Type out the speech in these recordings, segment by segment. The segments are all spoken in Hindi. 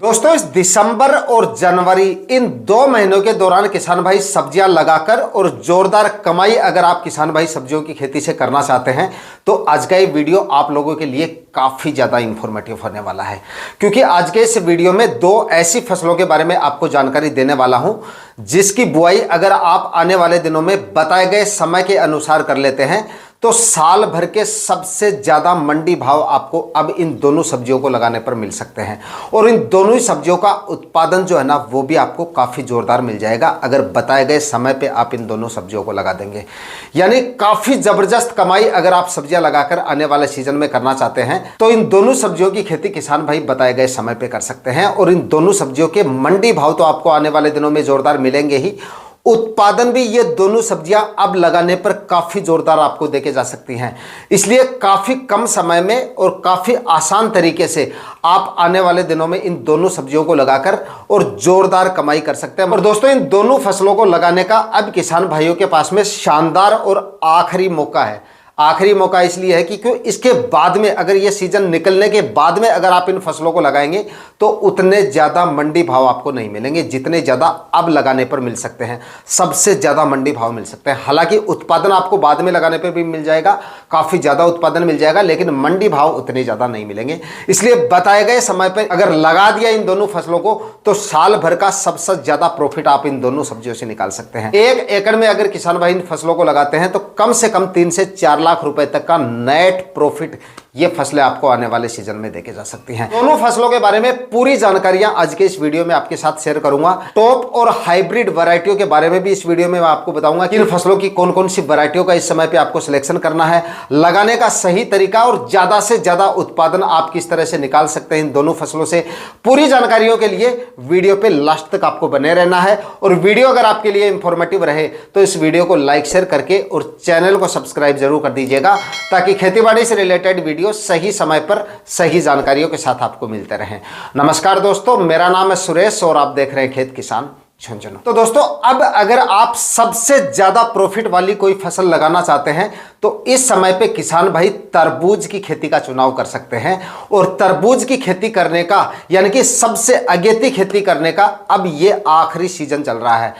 दोस्तों, इस दिसंबर और जनवरी इन 2 महीनों के दौरान किसान भाई सब्जियां लगाकर और जोरदार कमाई अगर आप किसान भाई सब्जियों की खेती से करना चाहते हैं तो आज का ये वीडियो आप लोगों के लिए काफी ज्यादा इंफॉर्मेटिव होने वाला है। क्योंकि आज के इस वीडियो में 2 ऐसी फसलों के बारे में आपको जानकारी देने वाला हूं जिसकी बुआई अगर आप आने वाले दिनों में बताए गए समय के अनुसार कर लेते हैं तो साल भर के सबसे ज्यादा मंडी भाव आपको अब इन दोनों सब्जियों को लगाने पर मिल सकते हैं। और इन दोनों ही सब्जियों का उत्पादन जो है ना वो भी आपको काफी जोरदार मिल जाएगा अगर बताए गए समय पे आप इन दोनों सब्जियों को लगा देंगे। यानी काफी जबरदस्त कमाई अगर आप सब्जियां लगाकर आने वाले सीजन में करना चाहते हैं तो इन दोनों सब्जियों की खेती किसान भाई बताए गए समय पे कर सकते हैं। और इन दोनों सब्जियों के मंडी भाव तो आपको आने वाले दिनों में जोरदार मिलेंगे ही, उत्पादन भी ये दोनों सब्जियां अब लगाने पर काफी जोरदार आपको देके जा सकती हैं। इसलिए काफी कम समय में और काफी आसान तरीके से आप आने वाले दिनों में इन दोनों सब्जियों को लगाकर और जोरदार कमाई कर सकते हैं। और दोस्तों, इन दोनों फसलों को लगाने का अब किसान भाइयों के पास में शानदार और आखिरी मौका है। आखिरी मौका इसलिए है कि क्यों इसके बाद में अगर ये सीजन निकलने के बाद में अगर आप इन फसलों को लगाएंगे तो उतने ज्यादा मंडी भाव आपको नहीं मिलेंगे जितने ज्यादा अब लगाने पर मिल सकते हैं। सबसे ज्यादा मंडी भाव मिल सकते हैं। हालांकि उत्पादन आपको बाद में लगाने पर भी मिल जाएगा, काफी ज्यादा उत्पादन मिल जाएगा, लेकिन मंडी भाव उतने ज्यादा नहीं मिलेंगे। इसलिए बताए गए समय पर अगर लगा दिया इन दोनों फसलों को तो साल भर का सबसे ज्यादा प्रॉफिट आप इन दोनों सब्जियों से निकाल सकते हैं। 1 एकड़ में अगर किसान भाई इन फसलों को लगाते हैं तो कम से कम 3 से 4 लाख रुपए तक का नेट प्रॉफिट ये फसलें आपको आने वाले सीजन में देके जा सकती हैं। दोनों फसलों के बारे में पूरी जानकारियां आज के इस वीडियो में आपके साथ शेयर करूंगा। टॉप और हाइब्रिड वैरायटियों के बारे में भी इस वीडियो में मैं आपको बताऊंगा कि इन फसलों की कौन कौन सी वैरायटियों का इस समय पे आपको सिलेक्शन करना है, लगाने का सही तरीका और ज्यादा से ज्यादा उत्पादन आप किस तरह से निकाल सकते हैं इन दोनों फसलों से। पूरी जानकारियों के लिए वीडियो पे लास्ट तक आपको बने रहना है। और वीडियो अगर आपके लिए इंफॉर्मेटिव रहे तो इस वीडियो को लाइक शेयर करके और चैनल को सब्सक्राइब जरूर कर दीजिएगा ताकि खेतीबाड़ी से रिलेटेड वीडियो सही समय पर सही जानकारियों के साथ आपको मिलते रहें। नमस्कार दोस्तों, मेरा नाम है सुरेश और आप देख रहे हैं खेत किसान झुंझुनू। तो दोस्तों, अब अगर आप सबसे ज्यादा प्रॉफिट वाली कोई फसल लगाना चाहते हैं तो इस समय पे किसान भाई तरबूज की खेती का चुनाव कर सकते हैं। और तरबूज की खेती करने का यानी कि सबसे अगेती खेती करने का अब ये आखिरी सीजन चल रहा है।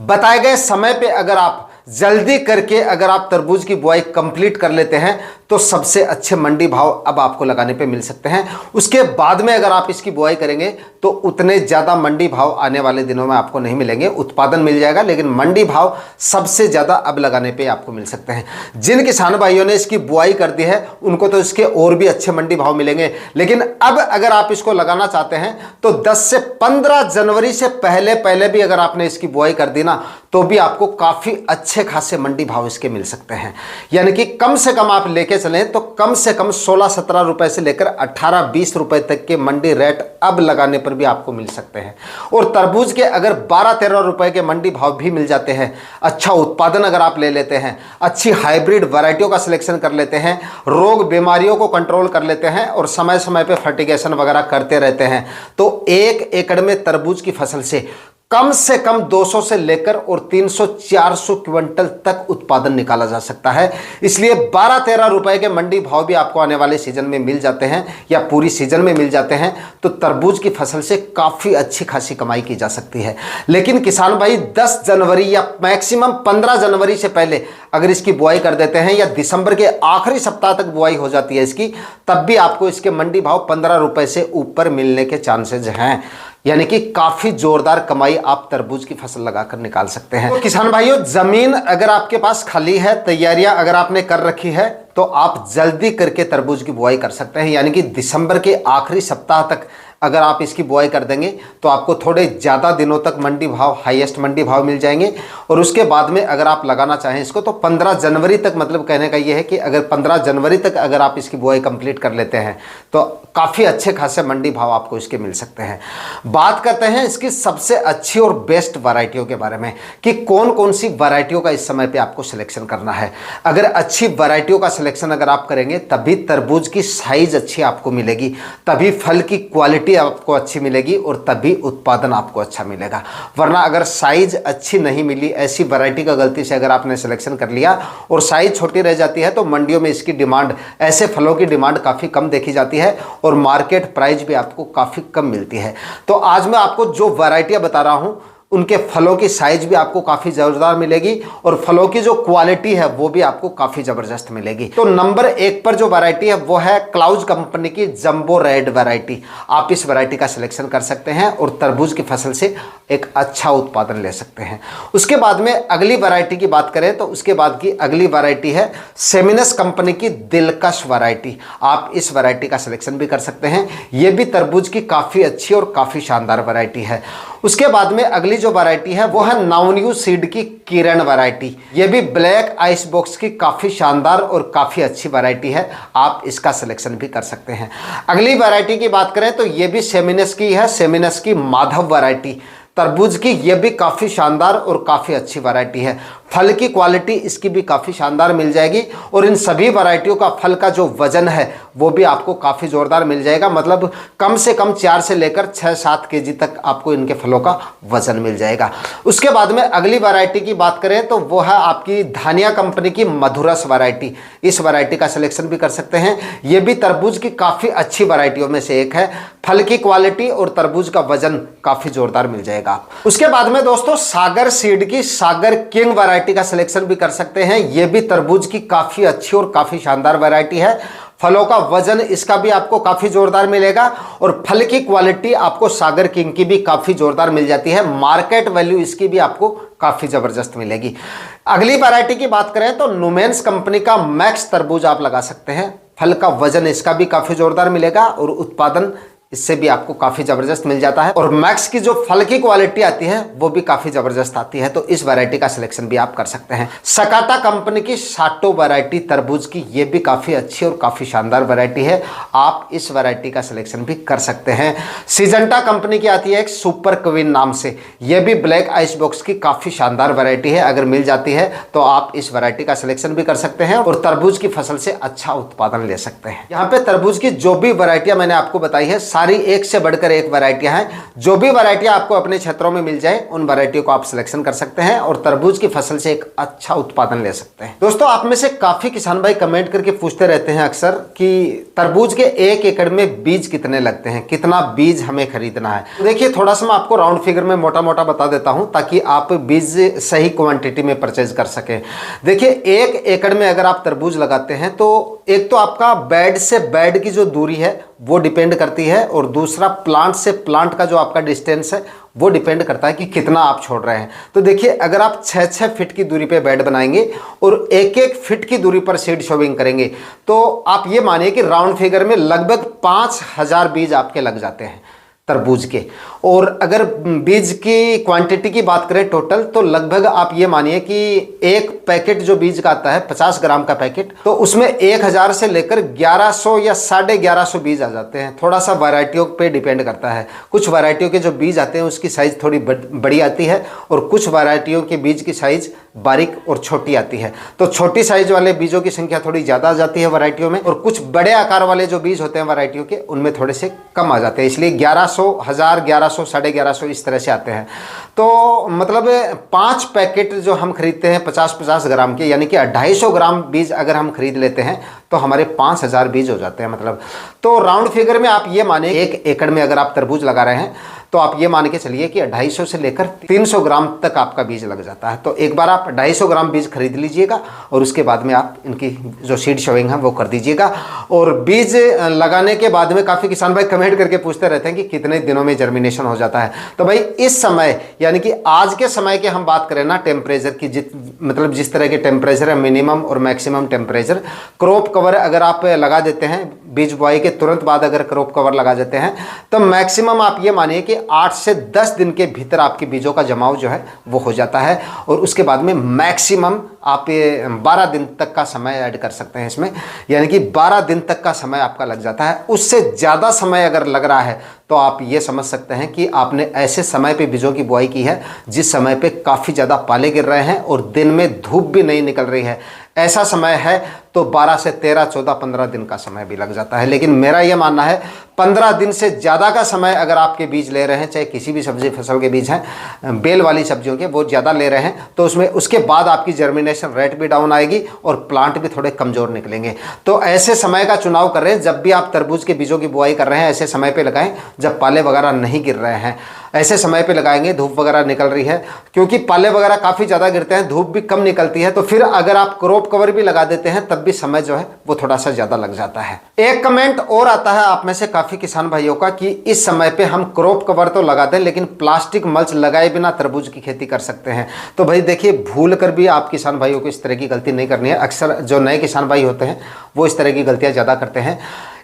बताए गए समय पे अगर आप जल्दी करके अगर आप तरबूज की बुआई कंप्लीट कर लेते हैं तो सबसे अच्छे मंडी भाव अब आपको लगाने पे मिल सकते हैं। उसके बाद में अगर आप इसकी बुआई करेंगे तो उतने ज़्यादा मंडी भाव आने वाले दिनों में आपको नहीं मिलेंगे। उत्पादन मिल जाएगा लेकिन मंडी भाव सबसे ज़्यादा अब लगाने पे आपको मिल सकते हैं। जिन किसान भाइयों ने इसकी बुआई कर दी है उनको तो इसके और भी अच्छे मंडी भाव मिलेंगे, लेकिन अब अगर आप इसको लगाना चाहते हैं तो 10 से 15 जनवरी से पहले भी अगर आपने इसकी बुआई कर दी ना तो भी आपको काफ़ी अच्छे खासे मंडी भाव इसके मिल सकते हैं। यानी कि कम से कम आप लेके चलें तो कम से कम 16-17 रुपए से लेकर 18-20 रुपए तक के मंडी रेट अब लगाने पर भी आपको मिल सकते हैं। और तरबूज के अगर 12-13 रुपए के मंडी भाव भी मिल जाते हैं, अच्छा उत्पादन अगर आप ले लेते हैं, अच्छी हाइब्रिड वैरायटियों का सिलेक्शन कर लेते हैं, रोग बीमारियों को कंट्रोल कर लेते हैं और समय समय पर फर्टिगेशन वगैरह करते रहते हैं तो 1 एकड़ में तरबूज की फसल से कम 200 से लेकर और 300-400 क्विंटल तक उत्पादन निकाला जा सकता है। इसलिए 12-13 रुपए के मंडी भाव भी आपको आने वाले सीजन में मिल जाते हैं या पूरी सीजन में मिल जाते हैं तो तरबूज की फसल से काफ़ी अच्छी खासी कमाई की जा सकती है। लेकिन किसान भाई 10 जनवरी या मैक्सिमम 15 जनवरी से पहले अगर इसकी बुआई कर देते हैं या दिसंबर के आखिरी सप्ताह तक बुआई हो जाती है इसकी, तब भी आपको इसके मंडी भाव 15 रुपए से ऊपर मिलने के चांसेज हैं। यानी कि काफी जोरदार कमाई आप तरबूज की फसल लगाकर निकाल सकते हैं। तो किसान भाइयों, जमीन अगर आपके पास खाली है, तैयारियां अगर आपने कर रखी है तो आप जल्दी करके तरबूज की बुआई कर सकते हैं। यानी कि दिसंबर के आखिरी सप्ताह तक अगर आप इसकी बुआई कर देंगे तो आपको थोड़े ज़्यादा दिनों तक मंडी भाव, हाईएस्ट मंडी भाव मिल जाएंगे। और उसके बाद में अगर आप लगाना चाहें इसको तो 15 जनवरी तक, मतलब कहने का ये है कि अगर 15 जनवरी तक अगर आप इसकी बुआई कंप्लीट कर लेते हैं तो काफ़ी अच्छे खासे मंडी भाव आपको इसके मिल सकते हैं। बात करते हैं इसकी सबसे अच्छी और बेस्ट वैरायटियों के बारे में कि कौन कौन सी वैरायटियों का इस समय पे आपको सिलेक्शन करना है। अगर अच्छी वैरायटियों का सिलेक्शन अगर आप करेंगे तभी तरबूज की साइज अच्छी आपको मिलेगी, तभी फल की क्वालिटी क्वालिटी आपको अच्छी मिलेगी और तभी उत्पादन आपको अच्छा मिलेगा। वरना अगर साइज अच्छी नहीं मिली, ऐसी वैरायटी का गलती से अगर आपने सिलेक्शन कर लिया और साइज छोटी रह जाती है, तो मंडियों में इसकी डिमांड, ऐसे फलों की डिमांड काफ़ी कम देखी जाती है और मार्केट प्राइस भी आपको काफ़ी कम मिलती है। तो आज मैं आपको जो वैरायटियाँ बता रहा हूँ उनके फलों की साइज भी आपको काफ़ी ज़ोरदार मिलेगी और फलों की जो क्वालिटी है वो भी आपको काफ़ी ज़बरदस्त मिलेगी। तो नंबर 1 पर जो वैरायटी है वो है क्लाउज कंपनी की जंबो रेड वैरायटी। आप इस वैरायटी का सिलेक्शन कर सकते हैं और तरबूज की फसल से एक अच्छा उत्पादन ले सकते हैं। उसके बाद में अगली वैरायटी की बात करें तो उसके बाद की अगली वैरायटी है सेमिनस कंपनी की दिलकश वैरायटी। आप इस वैरायटी का सिलेक्शन भी कर सकते हैं। ये भी तरबूज की काफ़ी अच्छी और काफ़ी शानदार वैरायटी है। उसके बाद में अगली जो वैरायटी है वो है नाउन्यू सीड की किरण वैरायटी। ये भी ब्लैक आइस बॉक्स की काफ़ी शानदार और काफ़ी अच्छी वैरायटी है। आप इसका सिलेक्शन भी कर सकते हैं। अगली वैरायटी की बात करें तो ये भी सेमिनस की है, सेमिनस की माधव वैरायटी तरबूज की। ये भी काफ़ी शानदार और काफ़ी अच्छी वैरायटी है। फल की क्वालिटी इसकी भी काफ़ी शानदार मिल जाएगी और इन सभी वैरायटियों का फल का जो वजन है वो भी आपको काफ़ी ज़ोरदार मिल जाएगा। मतलब कम से कम 4 से लेकर 6-7 केजी तक आपको इनके फलों का वजन मिल जाएगा। उसके बाद में अगली वैरायटी की बात करें तो वो है आपकी धानिया कंपनी की मधुरस वैरायटी। इस वैरायटी का सिलेक्शन भी कर सकते हैं। ये भी तरबूज की काफ़ी अच्छी वैरायटियों में से एक है। फल की क्वालिटी और तरबूज का वजन काफ़ी ज़ोरदार मिल जाएगा। उसके बाद में दोस्तों सागर सीड की सागर किंग वैरायटी का सिलेक्शन भी कर सकते हैं। यह भी तरबूज की काफ़ी अच्छी और काफ़ी शानदार वैरायटी है। फलों का वजन इसका भी आपको काफ़ी ज़ोरदार मिलेगा और फल की क्वालिटी आपको सागर किंग की भी काफ़ी ज़ोरदार मिल जाती है। मार्केट वैल्यू इसकी भी आपको काफ़ी ज़बरदस्त मिलेगी। अगली वैरायटी की बात करें तो नुमेंस कंपनी का मैक्स तरबूज आप लगा सकते हैं। फल का वजन इसका भी काफ़ी ज़ोरदार मिलेगा और उत्पादन इससे भी आपको काफ़ी ज़बरदस्त मिल जाता है और मैक्स की जो फल की क्वालिटी आती है वो भी काफ़ी ज़बरदस्त आती है। तो इस वैरायटी का सिलेक्शन भी आप कर सकते हैं। सकाटा कंपनी की साटो वैरायटी तरबूज की, ये भी काफ़ी अच्छी और काफ़ी शानदार वैरायटी है। आप इस वैरायटी का सिलेक्शन भी कर सकते हैं। सिजेंटा कंपनी की आती है एक सुपर क्वीन नाम से। ये भी ब्लैक आइस बॉक्स की काफ़ी शानदार वैरायटी है। अगर मिल जाती है तो आप इस वैरायटी का सिलेक्शन भी कर सकते हैं और तरबूज की फसल से अच्छा उत्पादन ले सकते हैं। यहाँ पे तरबूज की जो भी वैरायटियाँ मैंने आपको बताई है सारी एक से बढ़कर एक वैरायटियां हैं। जो भी वैरायटियां आपको अपने क्षेत्रों में मिल जाए उन वैरायटियों को आप सिलेक्शन कर सकते हैं और तरबूज की फसल से एक अच्छा उत्पादन ले सकते हैं। दोस्तों आप में से काफी किसान भाई कमेंट करके पूछते रहते हैं अक्सर कि तरबूज के 1 एकड़ में बीज कितने लगते हैं, कितना बीज हमें खरीदना है। देखिए थोड़ा सा मैं आपको राउंड फिगर में मोटा मोटा बता देता हूं ताकि आप बीज सही क्वांटिटी में परचेज कर सकें। देखिए 1 एकड़ में अगर आप तरबूज लगाते हैं तो एक तो आपका बेड से बेड की जो दूरी है वो डिपेंड करती है और दूसरा प्लांट से प्लांट का जो आपका डिस्टेंस है वो डिपेंड करता है कि कितना आप छोड़ रहे हैं। तो देखिए अगर आप 6-6 फीट की दूरी पे बेड बनाएंगे और 1-1 फीट की दूरी पर सीड शोविंग करेंगे तो आप ये मानिए कि राउंड फिगर में लगभग 5000 बीज आपके लग जाते हैं तरबूज के। और अगर बीज की क्वांटिटी की बात करें टोटल तो लगभग आप ये मानिए कि एक पैकेट जो बीज का आता है 50 ग्राम का पैकेट, तो उसमें 1000 से लेकर 1100 या 1150 बीज आ जाते हैं। थोड़ा सा वैरायटियों पे डिपेंड करता है। कुछ वैरायटियों के जो बीज आते हैं उसकी साइज़ थोड़ी बड़ी आती है और कुछ वैरायटियों के बीज की साइज़ बारीक और छोटी आती है। तो छोटी साइज वाले बीजों की संख्या थोड़ी ज़्यादा आ जाती है वैरायटियों में और कुछ बड़े आकार वाले जो बीज होते हैं वैरायटियों के उनमें थोड़े से कम आ जाते हैं। इसलिए 1100, 1000, 1100, 1150 इस तरह से आते हैं। तो मतलब 5 पैकेट जो हम खरीदते हैं 50-50 ग्राम के, यानी कि 250 ग्राम बीज अगर हम खरीद लेते हैं तो हमारे 5000 बीज हो जाते हैं। मतलब तो राउंड फिगर में आप ये माने 1 एकड़ में अगर आप तरबूज लगा रहे हैं तो आप ये मान के चलिए कि 250 से लेकर 300 ग्राम तक आपका बीज लग जाता है। तो एक बार आप 250 ग्राम बीज खरीद लीजिएगा और उसके बाद में आप इनकी जो सीड शोविंग है वो कर दीजिएगा। और बीज लगाने के बाद में काफ़ी किसान भाई कमेंट करके पूछते रहते हैं कि कितने दिनों में जर्मिनेशन हो जाता है। तो भाई इस समय यानी कि आज के समय की हम बात करें ना टेम्परेचर की, मतलब जिस तरह के टेम्परेचर है मिनिमम और मैक्सिमम टेम्परेचर, क्रॉप कवर अगर आप लगा देते हैं बीज बुआई के तुरंत बाद अगर क्रॉप कवर लगा देते हैं तो मैक्सिमम आप ये मानिए कि 8 से 10 दिन के भीतर आपके बीजों का जमाव जो है वो हो जाता है। और उसके बाद में मैक्सिमम आप ये 12 दिन तक का समय ऐड कर सकते हैं इसमें, यानी कि 12 दिन तक का समय आपका लग जाता है। उससे ज़्यादा समय अगर लग रहा है तो आप ये समझ सकते हैं कि आपने ऐसे समय पे बीजों की बुआई की है जिस समय पे काफ़ी ज़्यादा पाले गिर रहे हैं और दिन में धूप भी नहीं निकल रही है। ऐसा समय है तो 12 से 13, 14, 15 दिन का समय भी लग जाता है। लेकिन मेरा यह मानना है 15 दिन से ज़्यादा का समय अगर आपके बीज ले रहे हैं, चाहे किसी भी सब्जी फसल के बीज हैं, बेल वाली सब्जियों के, वो ज़्यादा ले रहे हैं, तो उसमें उसके बाद आपकी जर्मिनेशन रेट भी डाउन आएगी और प्लांट भी थोड़े कमज़ोर निकलेंगे। तो ऐसे समय का चुनाव कर रहे हैं, जब भी आप तरबूज के बीजों की बुआई कर रहे हैं ऐसे समय पर लगाएं जब पाले वगैरह नहीं गिर रहे हैं। ऐसे समय पे लगाएंगे, धूप वगैरह निकल रही है, क्योंकि पाले वगैरह काफ़ी ज़्यादा गिरते हैं, धूप भी कम निकलती है, तो फिर अगर आप क्रॉप कवर भी लगा देते हैं तब भी समय जो है वो थोड़ा सा ज़्यादा लग जाता है। एक कमेंट और आता है आप में से काफ़ी किसान भाइयों का कि इस समय पे हम क्रॉप कवर तो लगा दें लेकिन प्लास्टिक मल्च लगाए बिना तरबूज की खेती कर सकते हैं। तो भाई देखिए, भूल कर भी आप किसान भाइयों को इस तरह की गलती नहीं करनी है। अक्सर जो नए किसान भाई होते हैं वो इस तरह की गलतियाँ ज़्यादा करते हैं।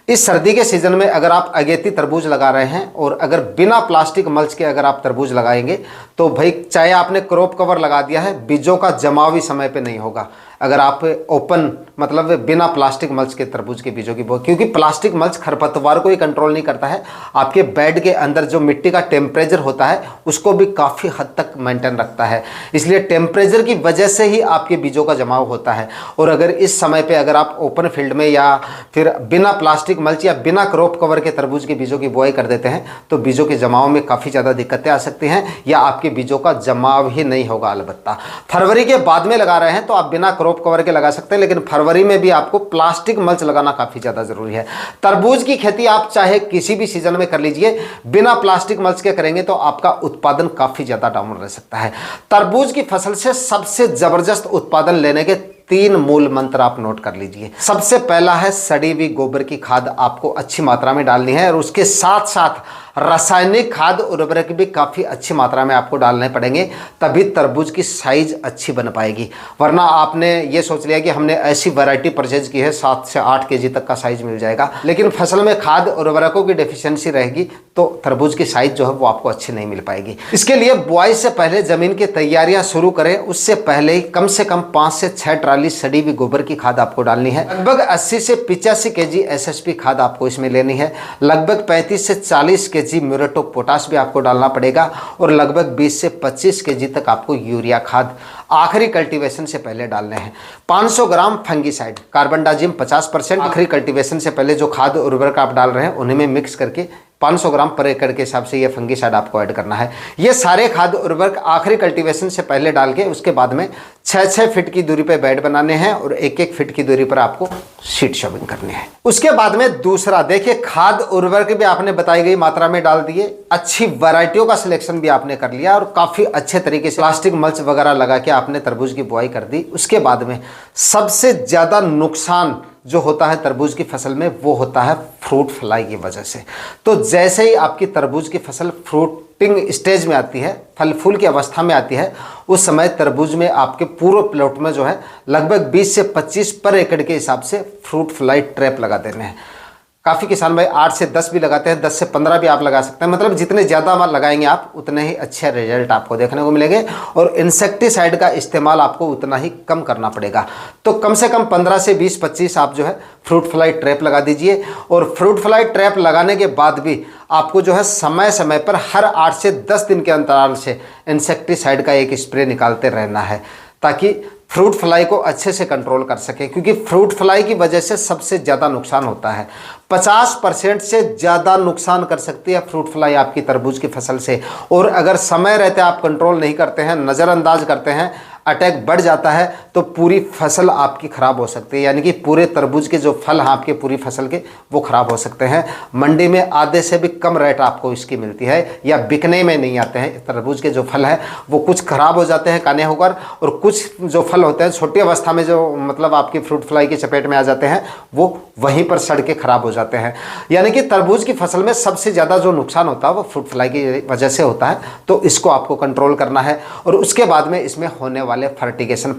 इस सर्दी के सीज़न में अगर आप अगेती तरबूज लगा रहे हैं और अगर बिना प्लास्टिक मल्च के अगर आप तरबूज लगाएंगे तो भाई चाहे आपने क्रॉप कवर लगा दिया है, बीजों का जमाव भी समय पे नहीं होगा अगर आप ओपन मतलब बिना प्लास्टिक मल्च के तरबूज के बीजों की बुआई, क्योंकि प्लास्टिक मल्च खरपतवार को ही कंट्रोल नहीं करता है, आपके बेड के अंदर जो मिट्टी का टेम्परेचर होता है उसको भी काफ़ी हद तक मेंटेन रखता है। इसलिए टेम्परेचर की वजह से ही आपके बीजों का जमाव होता है। और अगर इस समय पे अगर आप ओपन फील्ड में या फिर बिना प्लास्टिक मल्च या बिना क्रॉप कवर के तरबूज के बीजों की बुआई कर देते हैं तो बीजों के जमाव में काफ़ी ज़्यादा दिक्कतें आ सकती हैं या आपके बीजों का जमाव ही नहीं होगा। अलबत्ता फरवरी के बाद में लगा रहे हैं तो आप बिना क्रॉप कवर के लगा सकते हैं, लेकिन फरवरी में भी आपको प्लास्टिक मल्च लगाना काफ़ी ज़्यादा ज़रूरी है। तरबूज की खेती आप चाहे किसी भी सीजन में कर लीजिए, बिना प्लास्टिक मल्च के करेंगे तो आपका उत्पादन काफ़ी ज़्यादा डाउन रह सकता है। तरबूज की फसल से सबसे ज़बरदस्त उत्पादन लेने के 3 मूल मंत्र आप नोट कर लीजिए। सबसे पहला है सड़ी हुई गोबर की खाद आपको अच्छी मात्रा में डालनी है और उसके साथ साथ रासायनिक खाद उर्वरक भी काफ़ी अच्छी मात्रा में आपको डालने पड़ेंगे, तभी तरबूज की साइज अच्छी बन पाएगी। वरना आपने ये सोच लिया कि हमने ऐसी वैरायटी परचेज की है 7 से 8 केजी तक का साइज मिल जाएगा, लेकिन फसल में खाद उर्वरकों की डेफिशिएंसी रहेगी तो तरबूज की साइज जो है वो आपको अच्छी नहीं मिल पाएगी। इसके लिए बुआई से पहले जमीन की तैयारियां शुरू करें, उससे पहले ही कम से कम 5 से 6 ट्राली सड़ी हुई गोबर की खाद आपको डालनी है। लगभग 80 से 85 केजी एसएसपी खाद आपको इसमें लेनी है। लगभग 35 से 40 केजी म्यूरेट ऑफ पोटाश भी आपको डालना पड़ेगा और लगभग 20 से 25 केजी तक आपको यूरिया खाद आखिरी कल्टीवेशन से पहले डालने हैं। 500 ग्राम फंगीसाइड, कार्बनडाजिम 50% आखिरी कल्टीवेशन से पहले जो खाद उर्वरक आप डाल रहे हैं उन्हीं में मिक्स करके 500 ग्राम पर एकड़ के हिसाब से ये फंगीसाइड आपको ऐड करना है। ये सारे खाद उर्वरक आखिरी कल्टीवेशन से पहले डाल के उसके बाद में 6-6 फीट की दूरी पे बेड बनाने हैं और 1-1 फीट की दूरी पर आपको सीड शॉविंग करनी है। उसके बाद में दूसरा देखिए, खाद उर्वरक भी आपने बताई गई मात्रा में डाल दिए, अच्छी वैरायटियों का सिलेक्शन भी आपने कर लिया और काफ़ी अच्छे तरीके से प्लास्टिक मल्च वगैरह लगा के आपने तरबूज की बुआई कर दी। उसके बाद में सबसे ज़्यादा नुकसान जो होता है तरबूज की फसल में वो होता है फ्रूट फ्लाई की वजह से। तो जैसे ही आपकी तरबूज की फसल फ्रूटिंग स्टेज में आती है, फल फूल की अवस्था में आती है, उस समय तरबूज में आपके पूरे प्लॉट में जो है लगभग 20 से 25 पर एकड़ के हिसाब से फ्रूट फ्लाई ट्रैप लगा देने हैं। काफ़ी किसान भाई 8 से 10 भी लगाते हैं, 10 से 15 भी आप लगा सकते हैं। मतलब जितने ज़्यादा लगाएंगे आप उतने ही अच्छे रिजल्ट आपको देखने को मिलेंगे और इंसेक्टिसाइड का इस्तेमाल आपको उतना ही कम करना पड़ेगा। तो कम से कम 15 से 20-25 आप जो है फ्रूट फ्लाई ट्रैप लगा दीजिए। और फ्रूट फ्लाई ट्रैप लगाने के बाद भी आपको जो है समय समय पर हर 8 से 10 दिन के अंतराल से इंसेक्टिसाइड का एक स्प्रे निकालते रहना है ताकि फ्रूट फ्लाई को अच्छे से कंट्रोल कर सके, क्योंकि फ्रूट फ्लाई की वजह से सबसे ज़्यादा नुकसान होता है। 50% से ज़्यादा नुकसान कर सकती है फ्रूट फ्लाई आपकी तरबूज की फसल से। और अगर समय रहते आप कंट्रोल नहीं करते हैं, नज़रअंदाज करते हैं, अटैक बढ़ जाता है तो पूरी फसल आपकी ख़राब हो सकती है, यानी कि पूरे तरबूज के जो फल हैं आपके पूरी फसल के वो ख़राब हो सकते हैं। मंडी में आधे से भी कम रेट आपको इसकी मिलती है या बिकने में नहीं आते हैं। तरबूज के जो फल हैं वो कुछ ख़राब हो जाते हैं काने होकर, और कुछ जो फल होते हैं छोटी अवस्था में जो मतलब आपकी फ्रूट फ्लाई की चपेट में आ जाते हैं वो वहीं पर सड़ के ख़राब हो जाते हैं। यानी कि तरबूज की फसल में सबसे ज़्यादा जो नुकसान होता है वो फ्रूट फ्लाई की वजह से होता है। तो इसको आपको कंट्रोल करना है। और उसके बाद में इसमें होने वाले फर्टिगेशन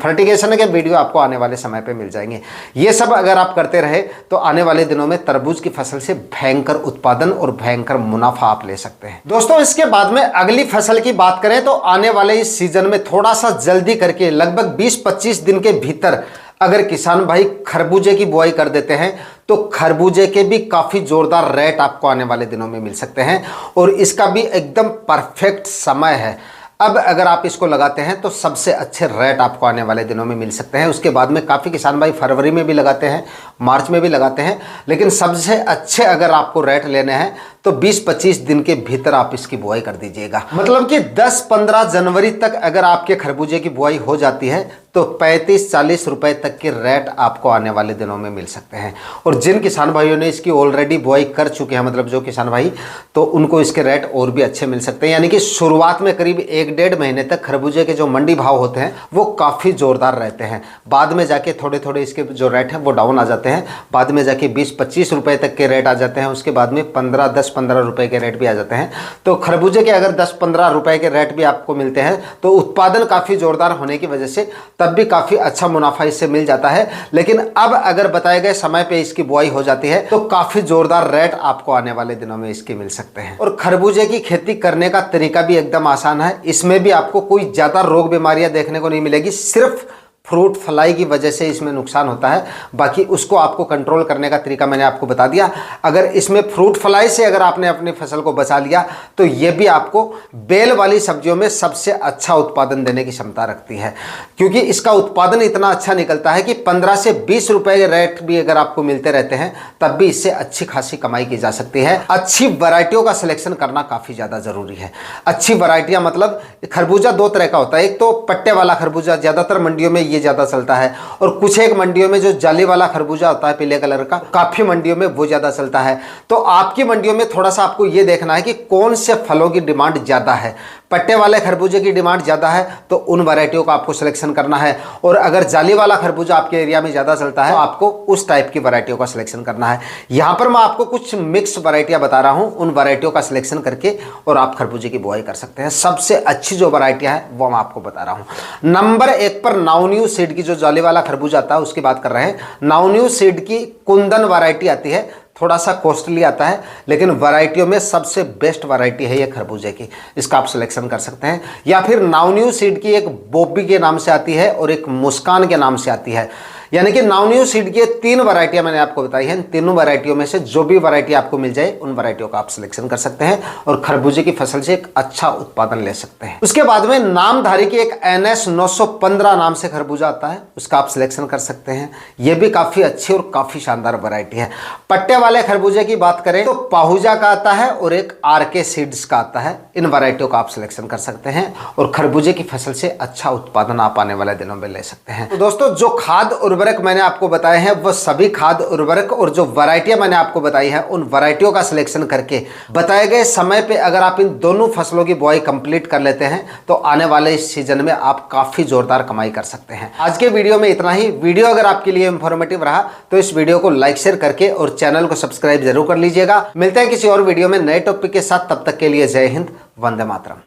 के वीडियो आपको आने वाले समय पे मिल जाएंगे। ये सब अगर आप करते रहे तो आने वाले दिनों में तरबूज की फसल से भयंकर उत्पादन और भयंकर मुनाफा आप ले सकते हैं। दोस्तों, इसके बाद में अगली फसल की बात करें तो आने वाले इस सीजन में थोड़ा सा जल्दी करके लगभग 20-25 दिन के भीतर अगर किसान भाई खरबूजे की बुआई कर देते हैं तो खरबूजे के भी काफ़ी ज़ोरदार रेट आपको आने वाले दिनों में मिल सकते हैं और इसका भी एकदम परफेक्ट समय है। अब अगर आप इसको लगाते हैं तो सबसे अच्छे रेट आपको आने वाले दिनों में मिल सकते हैं। उसके बाद में काफ़ी किसान भाई फरवरी में भी लगाते हैं मार्च में भी लगाते हैं, लेकिन सबसे अच्छे अगर आपको रेट लेने हैं तो 20-25 दिन के भीतर आप इसकी बुआई कर दीजिएगा। मतलब कि 10-15 जनवरी तक अगर आपके खरबूजे की बुआई हो जाती है तो 35-40 रुपए तक के रेट आपको आने वाले दिनों में मिल सकते हैं। और जिन किसान भाइयों ने इसकी ऑलरेडी बुआई कर चुके हैं, मतलब जो किसान भाई, तो उनको इसके रेट और भी अच्छे मिल सकते हैं। यानी कि शुरुआत में करीब 1-1.5 महीने तक खरबूजे के जो मंडी भाव होते हैं वो काफ़ी जोरदार रहते हैं। बाद में जाके थोड़े थोड़े इसके जो रेट हैं वो डाउन आ जाते हैं। बाद में जाके 20-25 रुपए तक के रेट आ जाते हैं। उसके बाद में 10-15 रुपए के रेट भी आ जाते हैं। तो खरबूजे के अगर 10-15 रुपए के रेट भी आपको मिलते हैं तो उत्पादन काफ़ी जोरदार होने की वजह से तब भी काफ़ी अच्छा मुनाफा इससे मिल जाता है। लेकिन अब अगर बताए गए समय पे इसकी बुआई हो जाती है तो काफ़ी जोरदार रेट आपको आने वाले दिनों में इसके मिल सकते हैं। और खरबूजे की खेती करने का तरीका भी एकदम आसान है। इसमें भी आपको कोई ज़्यादा रोग बीमारियां देखने को नहीं मिलेगी। सिर्फ फ्रूट फ्लाई की वजह से इसमें नुकसान होता है, बाकी उसको आपको कंट्रोल करने का तरीका मैंने आपको बता दिया। अगर इसमें फ्रूट फ्लाई से अगर आपने अपनी फसल को बचा लिया तो ये भी आपको बेल वाली सब्जियों में सबसे अच्छा उत्पादन देने की क्षमता रखती है, क्योंकि इसका उत्पादन इतना अच्छा निकलता है कि 15 से 20 रुपए के रेट भी अगर आपको मिलते रहते हैं तब भी इससे अच्छी खासी कमाई की जा सकती है। अच्छी वैरायटियों का सिलेक्शन करना काफ़ी ज़्यादा ज़रूरी है। अच्छी वैरायटियाँ मतलब खरबूजा 2 तरह का होता है। एक तो पट्टे वाला खरबूजा, ज़्यादातर मंडियों में ज्यादा चलता है, और कुछ एक मंडियों में जो जाली वाला खरबूजा होता है पीले कलर का, काफी मंडियों में वो ज्यादा चलता है। तो आपकी मंडियों में थोड़ा सा आपको ये देखना है कि कौन से फलों की डिमांड ज्यादा है। पट्टे वाले खरबूजे की डिमांड ज़्यादा है तो उन वैरायटियों का आपको सिलेक्शन करना है, और अगर जाली वाला खरबूजा आपके एरिया में ज़्यादा चलता है तो आपको उस टाइप की वैरायटियों का सिलेक्शन करना है। यहाँ पर मैं आपको कुछ मिक्स वैरायटियाँ बता रहा हूँ, उन वैरायटियों का सिलेक्शन करके और आप खरबूजे की बुआई कर सकते हैं। सबसे अच्छी जो वैरायटियाँ हैं वो मैं आपको बता रहा हूँ। नंबर 1 पर नाउन्यू सीड की जो जाली वाला खरबूजा आता है उसकी बात कर रहे हैं। नाउन्यू सीड की कुंदन वैरायटी आती है, थोड़ा सा कॉस्टली आता है, लेकिन वैरायटियों में सबसे बेस्ट वैरायटी है ये खरबूजे की। इसका आप सिलेक्शन कर सकते हैं। या फिर नाउन्यू सीड की एक बॉबी के नाम से आती है और एक मुस्कान के नाम से आती है। यानी कि नाउन्यू सीड की 3 वैरायटियां मैंने आपको बताई हैं। इन तीनों वैरायटियों में से जो भी वैरायटी आपको मिल जाए उन वैरायटियों का आप सिलेक्शन कर सकते हैं और खरबूजे की फसल से एक अच्छा उत्पादन ले सकते हैं। उसके बाद में नामधारी की एक NS 915 नाम से खरबूजा आता है, उसका आप सिलेक्शन कर सकते हैं। यह भी काफी अच्छी और काफी शानदार वैरायटी है। पट्टे वाले खरबूजे की बात करें तो पाहुजा का आता है और एक RK सीड्स का आता है। इन वैरायटियों का आप सिलेक्शन कर सकते हैं और खरबूजे की फसल से अच्छा उत्पादन आप आने वाले दिनों में ले सकते हैं। तो दोस्तों, जो खाद उर्वरक मैंने आपको बताए हैं वो सभी खाद उर्वरक और जो वैरायटियां मैंने आपको बताई हैं उन वैरायटियों का सिलेक्शन करके बताए गए समय पे अगर आप इन दोनों फसलों की बुआई कंप्लीट कर लेते हैं तो आने वाले इस सीजन में आप काफी जोरदार कमाई कर सकते हैं। आज के वीडियो में इतना ही। वीडियो अगर आपके लिए इंफॉर्मेटिव रहा तो इस वीडियो को लाइक शेयर करके और चैनल को सब्सक्राइब जरूर कर लीजिएगा। मिलते हैं किसी और वीडियो में नए टॉपिक के साथ। तब तक के लिए जय हिंद, वंदे मातरम।